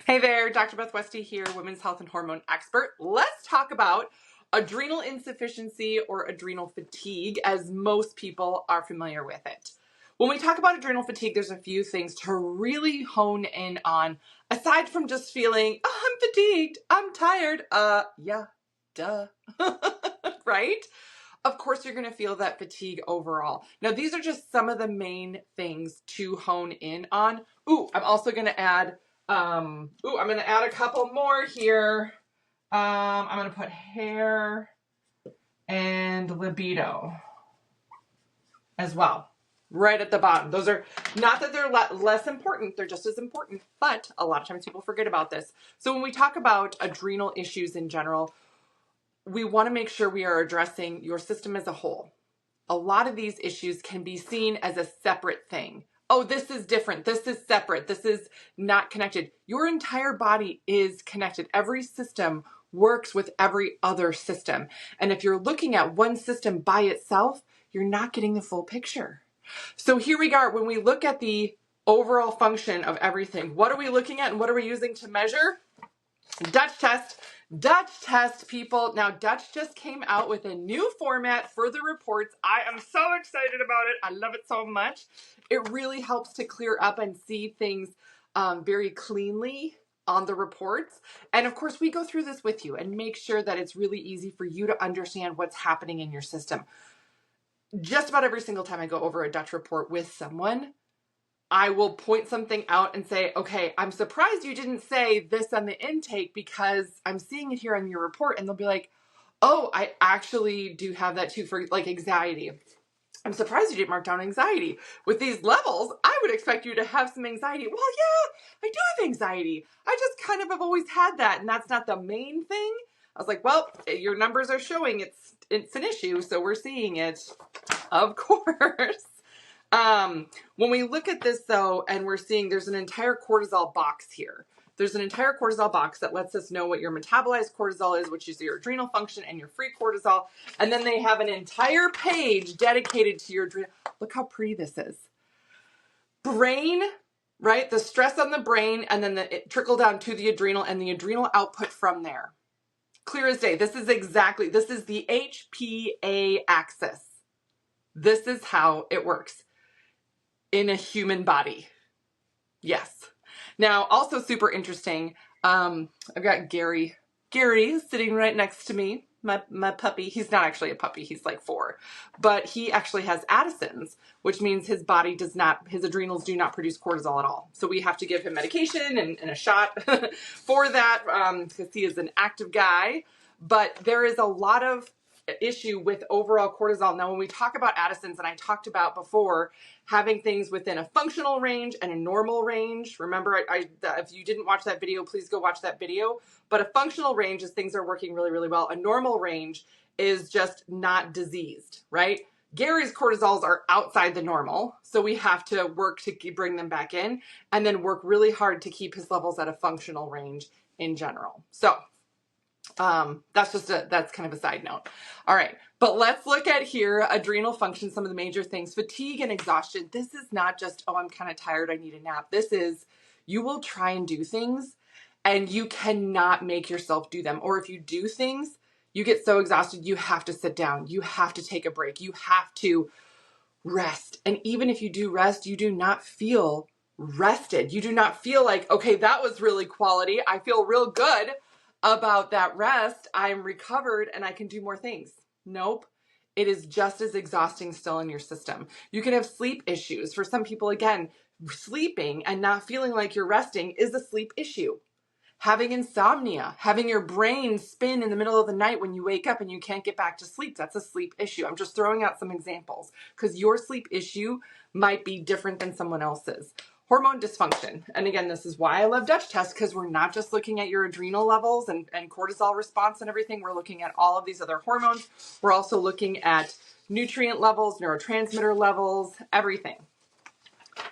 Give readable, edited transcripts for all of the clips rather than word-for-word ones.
Hey there, Dr. Beth Westy here, women's health and hormone expert. Let's talk about adrenal insufficiency or adrenal fatigue, as most people are familiar with it. When we talk about adrenal fatigue, there's a few things to really hone in on, aside from just feeling, oh, I'm fatigued, I'm tired. Yeah, duh, right? Of course, you're going to feel that fatigue overall. Now, these are just some of the main things to hone in on. Ooh, I'm also going to add I'm going to add a couple more here. I'm going to put hair and libido as well, right at the bottom. Those are not that they're less important, they're just as important, but a lot of times people forget about this. So when we talk about adrenal issues in general, we want to make sure we are addressing your system as a whole. A lot of these issues can be seen as a separate thing. Oh, this is different. This is separate. This is not connected. Your entire body is connected. Every system works with every other system. And if you're looking at one system by itself, you're not getting the full picture. So here we are. When we look at the overall function of everything, what are we looking at and what are we using to measure? Dutch test. Dutch test, people. Now, Dutch just came out with a new format for the reports. I am so excited about it. I love it so much. It really helps to clear up and see things very cleanly on the reports. And of course, we go through this with you and make sure that it's really easy for you to understand what's happening in your system. Just about every single time I go over a Dutch report with someone, I will point something out and say, okay, I'm surprised you didn't say this on the intake because I'm seeing it here on your report. And they'll be like, oh, I actually do have that too for like anxiety. I'm surprised you didn't mark down anxiety. With these levels, I would expect you to have some anxiety. Well, yeah, I do have anxiety. I just kind of have always had that. And that's not the main thing. I was like, well, your numbers are showing it's an issue. So we're seeing it, of course. When we look at this though, and we're seeing there's an entire cortisol box here. There's an entire cortisol box that lets us know what your metabolized cortisol is, which is your adrenal function, and your free cortisol. And then they have an entire page dedicated to your adrenal. Look how pretty this is. Brain, right? The stress on the brain, and then it trickle down to the adrenal and the adrenal output from there. Clear as day. This is the HPA axis. This is how it works in a human body. Yes. Now, also super interesting. I've got Gary sitting right next to me, my puppy. He's not actually a puppy. He's like 4, but he actually has Addison's, which means his adrenals do not produce cortisol at all. So we have to give him medication and a shot for that, because he is an active guy, but there is a lot of issue with overall cortisol. Now, when we talk about Addison's, and I talked about before, having things within a functional range and a normal range. Remember, if you didn't watch that video, please go watch that video. But a functional range is things are working really, really well. A normal range is just not diseased, right? Gary's cortisols are outside the normal, so we have to work to bring them back in, and then work really hard to keep his levels at a functional range in general. So that's kind of a side note. All right, but let's look at here, adrenal function, some of the major things, fatigue and exhaustion. This is not just, oh, I'm kind of tired, I need a nap. This is, you will try and do things and you cannot make yourself do them. Or if you do things, you get so exhausted, you have to sit down, you have to take a break, you have to rest. And even if you do rest, you do not feel rested. You do not feel like, okay, that was really quality. I feel real good about that rest. I'm recovered and I can do more things. Nope. It is just as exhausting still in your system. You can have sleep issues. For some people, again, sleeping and not feeling like you're resting is a sleep issue. Having insomnia, having your brain spin in the middle of the night when you wake up and you can't get back to sleep, that's a sleep issue. I'm just throwing out some examples because your sleep issue might be different than someone else's. Hormone dysfunction. And again, this is why I love Dutch test, because we're not just looking at your adrenal levels and cortisol response and everything. We're looking at all of these other hormones. We're also looking at nutrient levels, neurotransmitter levels, everything.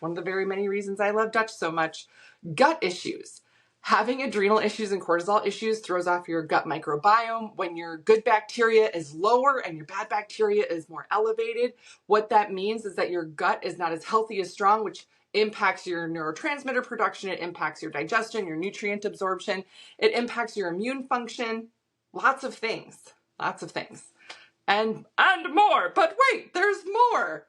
One of the very many reasons I love Dutch so much. Gut issues. Having adrenal issues and cortisol issues throws off your gut microbiome. When your good bacteria is lower and your bad bacteria is more elevated, what that means is that your gut is not as healthy as strong, which impacts your neurotransmitter production. It impacts your digestion, your nutrient absorption. It impacts your immune function. Lots of things. Lots of things. And more. But wait, there's more.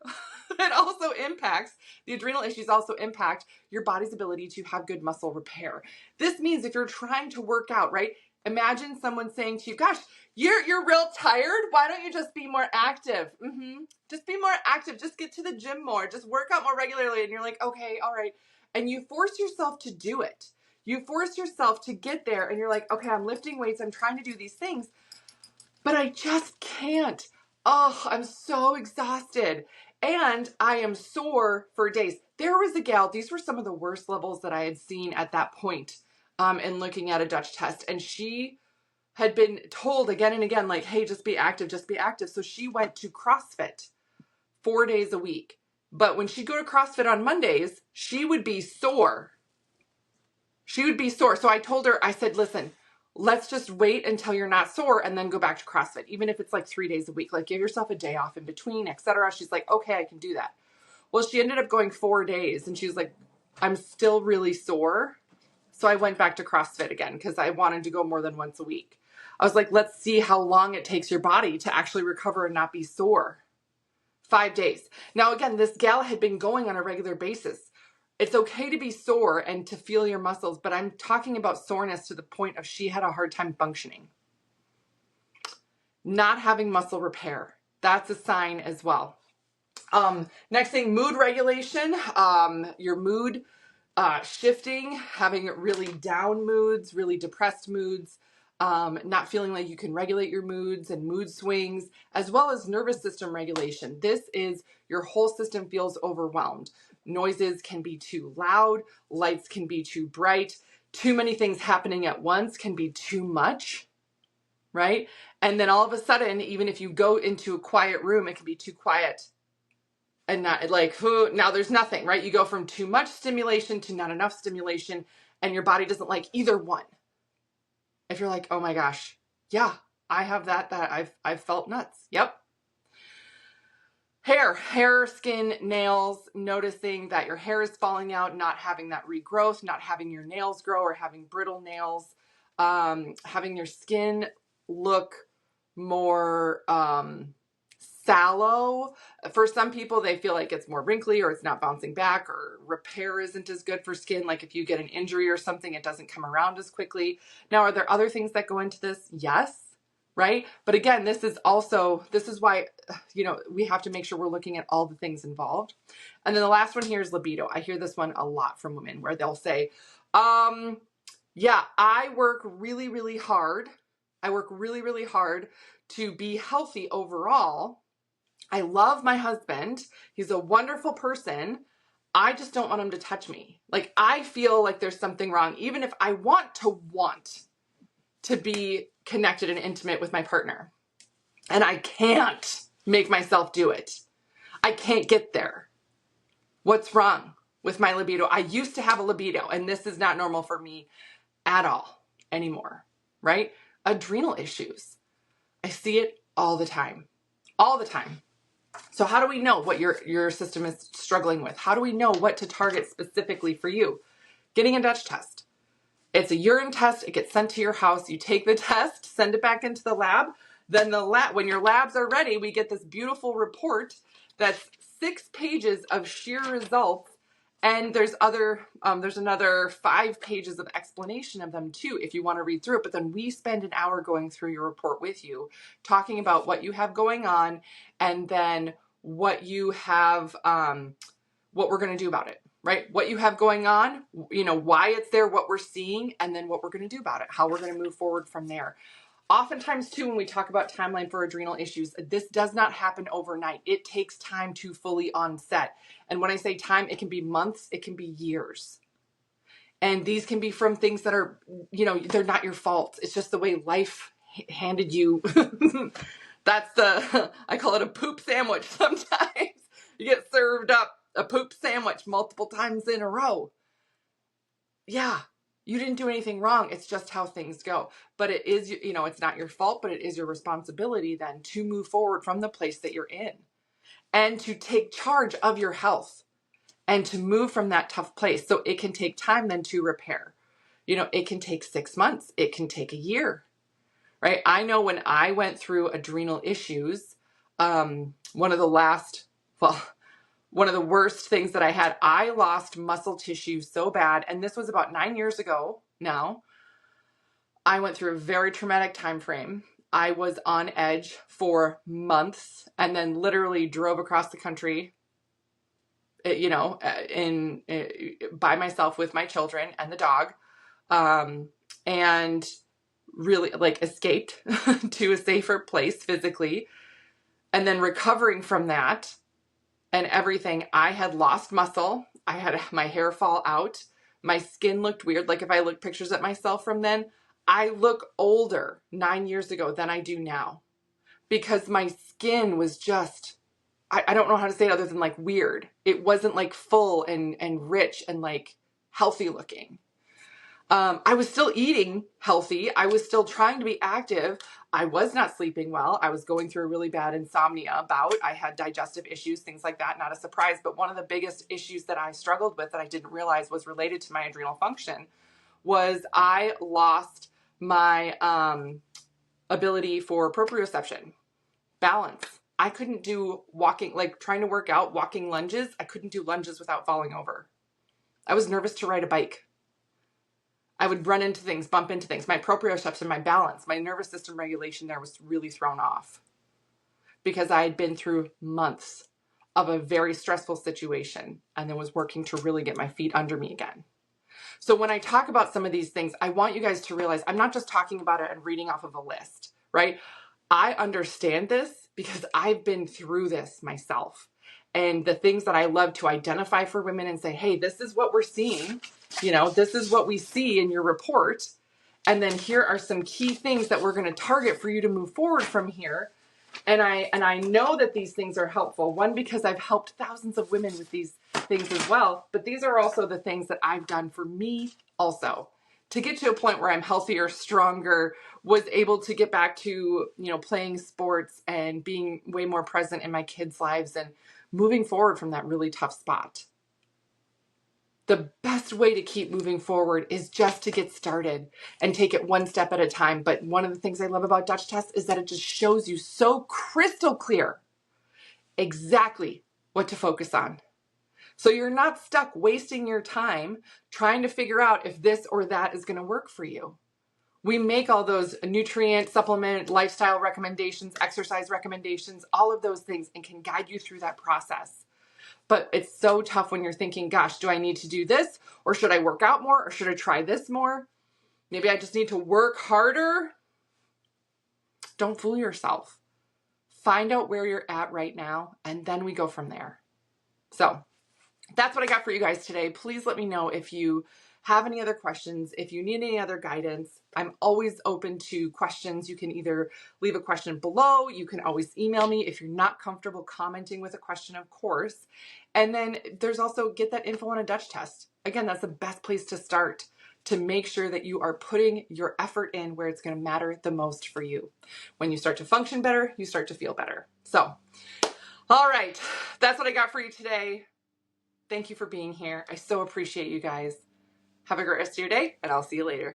It also impacts, the adrenal issues also impact your body's ability to have good muscle repair. This means if you're trying to work out, right? Imagine someone saying to you, gosh, you're real tired. Why don't you just be more active? Just be more active. Just get to the gym more. Just work out more regularly. And you're like, okay, all right. And you force yourself to do it. You force yourself to get there. And you're like, okay, I'm lifting weights. I'm trying to do these things, but I just can't. Oh, I'm so exhausted. And I am sore for days. There was a gal, these were some of the worst levels that I had seen at that point in looking at a Dutch test. And she had been told again and again, like, hey, just be active, just be active. So she went to CrossFit 4 days a week. But when she'd go to CrossFit on Mondays, she would be sore. She would be sore. So I told her, I said, listen, let's just wait until you're not sore and then go back to CrossFit, even if it's like 3 days a week. Like, give yourself a day off in between, etc. She's like, okay, I can do that. Well, she ended up going 4 days and she was like, I'm still really sore. So I went back to CrossFit again because I wanted to go more than once a week. I was like, let's see how long it takes your body to actually recover and not be sore. 5 days. Now, again, this gal had been going on a regular basis. It's okay to be sore and to feel your muscles, but I'm talking about soreness to the point of she had a hard time functioning. Not having muscle repair. That's a sign as well. Next thing, mood regulation. Your mood shifting, having really down moods, really depressed moods, not feeling like you can regulate your moods and mood swings, as well as nervous system regulation. This is your whole system feels overwhelmed. Noises can be too loud, lights can be too bright, too many things happening at once can be too much, right? And then all of a sudden, even if you go into a quiet room, it can be too quiet and not like, now there's nothing, right? You go from too much stimulation to not enough stimulation, and your body doesn't like either one. If you're like, oh my gosh, yeah, I have that I've felt nuts. Yep. Hair, skin, nails, noticing that your hair is falling out, not having that regrowth, not having your nails grow or having brittle nails, having your skin look more sallow. For some people, they feel like it's more wrinkly or it's not bouncing back or repair isn't as good for skin. Like if you get an injury or something, it doesn't come around as quickly. Now, are there other things that go into this? Yes. Right? But again, this is why, we have to make sure we're looking at all the things involved. And then the last one here is libido. I hear this one a lot from women where they'll say, yeah, I work really, really hard. I work really, really hard to be healthy overall. I love my husband. He's a wonderful person. I just don't want him to touch me. Like, I feel like there's something wrong, even if I want to be connected and intimate with my partner. And I can't make myself do it. I can't get there. What's wrong with my libido? I used to have a libido, and this is not normal for me at all anymore, right? Adrenal issues. I see it all the time. All the time. So how do we know what your system is struggling with? How do we know what to target specifically for you? Getting a Dutch test. It's a urine test. It gets sent to your house. You take the test, send it back into the lab. Then when your labs are ready, we get this beautiful report that's 6 pages of sheer results. And there's another 5 pages of explanation of them too, if you want to read through it. But then we spend an hour going through your report with you, talking about what you have going on, and then what you have, what we're going to do about it. Right? What you have going on, why it's there, what we're seeing, and then what we're going to do about it, how we're going to move forward from there. Oftentimes too, when we talk about timeline for adrenal issues, this does not happen overnight. It takes time to fully onset. And when I say time, it can be months, it can be years. And these can be from things that are, they're not your fault. It's just the way life handed you. That's I call it a poop sandwich sometimes. You get served up a poop sandwich multiple times in a row. Yeah, you didn't do anything wrong. It's just how things go. But it is, it's not your fault, but it is your responsibility then to move forward from the place that you're in and to take charge of your health and to move from that tough place. So it can take time then to repair. You know, it can take 6 months. It can take a year, right? I know when I went through adrenal issues, one of the worst things that I had, I lost muscle tissue so bad. And this was about 9 years ago now. I went through a very traumatic time frame. I was on edge for months and then literally drove across the country, you know, by myself with my children and the dog, and really like escaped to a safer place physically. And then recovering from that and everything, I had lost muscle. I had my hair fall out. My skin looked weird. Like if I look pictures at myself from then, I look older 9 years ago than I do now because my skin was just, I don't know how to say it other than like weird. It wasn't like full and rich and like healthy looking. I was still eating healthy. I was still trying to be active. I was not sleeping well. I was going through a really bad insomnia bout. I had digestive issues, things like that. Not a surprise. But one of the biggest issues that I struggled with that I didn't realize was related to my adrenal function was I lost my ability for proprioception, balance. I couldn't do walking, like trying to work out, walking lunges. I couldn't do lunges without falling over. I was nervous to ride a bike. I would run into things, bump into things. My proprioception, my balance, my nervous system regulation there was really thrown off because I had been through months of a very stressful situation and then was working to really get my feet under me again. So when I talk about some of these things, I want you guys to realize I'm not just talking about it and reading off of a list, right? I understand this because I've been through this myself. And the things that I love to identify for women and say, hey, this is what we're seeing. You know, this is what we see in your report. And then here are some key things that we're going to target for you to move forward from here. And I know that these things are helpful. One, because I've helped thousands of women with these things as well. But these are also the things that I've done for me also to get to a point where I'm healthier, stronger, was able to get back to, you know, playing sports and being way more present in my kids' lives and moving forward from that really tough spot. The best way to keep moving forward is just to get started and take it one step at a time. But one of the things I love about Dutch Test is that it just shows you so crystal clear exactly what to focus on. So you're not stuck wasting your time trying to figure out if this or that is going to work for you. We make all those nutrient, supplement, lifestyle recommendations, exercise recommendations, all of those things, and can guide you through that process. But it's so tough when you're thinking, gosh, do I need to do this? Or should I work out more? Or should I try this more? Maybe I just need to work harder. Don't fool yourself. Find out where you're at right now, and then we go from there. So that's what I got for you guys today. Please let me know if you have any other questions, if you need any other guidance. I'm always open to questions. You can either leave a question below. You can always email me if you're not comfortable commenting with a question, of course. And then there's also get that info on a Dutch test. Again, that's the best place to start to make sure that you are putting your effort in where it's going to matter the most for you. When you start to function better, you start to feel better. So, all right, that's what I got for you today. Thank you for being here. I so appreciate you guys. Have a great rest of your day, and I'll see you later.